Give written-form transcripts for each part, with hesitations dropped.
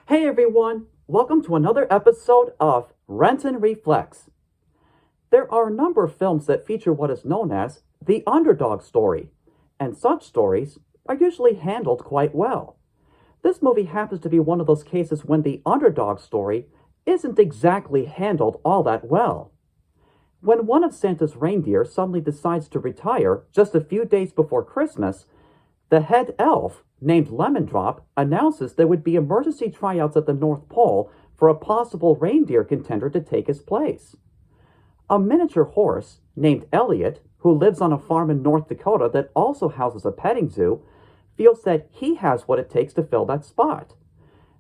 Hey everyone, welcome to another episode of Renton Reflects. There are a number of films that feature what is known as the underdog story, and such stories are usually handled quite well. This movie happens to be one of those cases when the underdog story isn't exactly handled all that well. When one of Santa's reindeer suddenly decides to retire just a few days before Christmas, the head elf, named Lemon Drop, announces there would be emergency tryouts at the North Pole for a possible reindeer contender to take his place. A miniature horse, named Elliot, who lives on a farm in North Dakota that also houses a petting zoo, feels that he has what it takes to fill that spot.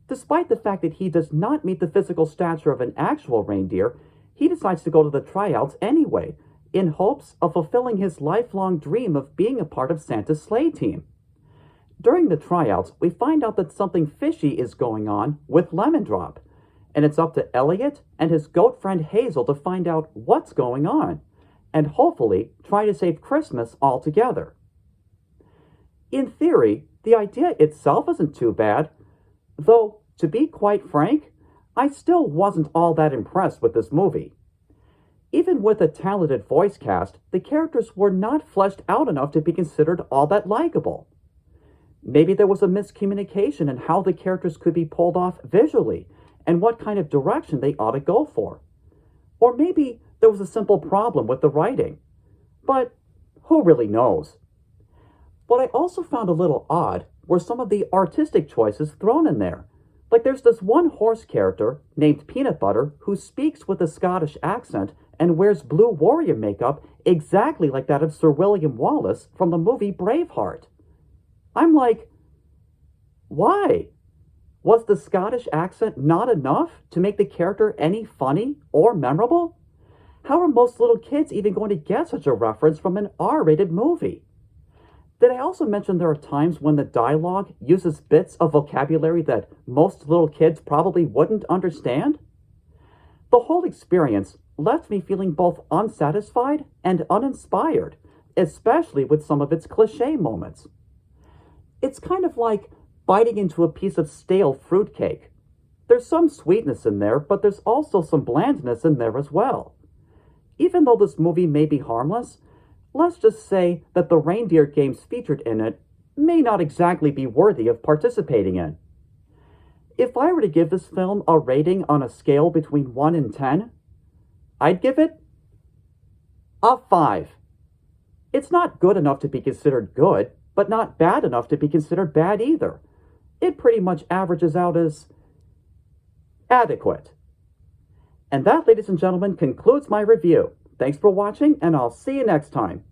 Despite the fact that he does not meet the physical stature of an actual reindeer, he decides to go to the tryouts anyway, in hopes of fulfilling his lifelong dream of being a part of Santa's sleigh team. During the tryouts, we find out that something fishy is going on with Lemon Drop, and it's up to Elliot and his goat friend Hazel to find out what's going on, and hopefully try to save Christmas altogether. In theory, the idea itself isn't too bad, though, to be quite frank, I still wasn't all that impressed with this movie. Even with a talented voice cast, the characters were not fleshed out enough to be considered all that likable. Maybe there was a miscommunication in how the characters could be pulled off visually and what kind of direction they ought to go for. Or maybe there was a simple problem with the writing. But who really knows? What I also found a little odd were some of the artistic choices thrown in there. Like there's this one horse character named Peanut Butter who speaks with a Scottish accent and wears blue warrior makeup exactly like that of Sir William Wallace from the movie Braveheart. I'm like, why? Was the Scottish accent not enough to make the character any funny or memorable? How are most little kids even going to get such a reference from an R-rated movie? Did I also mention there are times when the dialogue uses bits of vocabulary that most little kids probably wouldn't understand? The whole experience left me feeling both unsatisfied and uninspired, especially with some of its cliché moments. It's kind of like biting into a piece of stale fruitcake. There's some sweetness in there, but there's also some blandness in there as well. Even though this movie may be harmless, let's just say that the reindeer games featured in it may not exactly be worthy of participating in. If I were to give this film a rating on a scale between 1 and 10, I'd give it a 5. It's not good enough to be considered good, but not bad enough to be considered bad either. It pretty much averages out as adequate. And that, ladies and gentlemen, concludes my review. Thanks for watching, and I'll see you next time.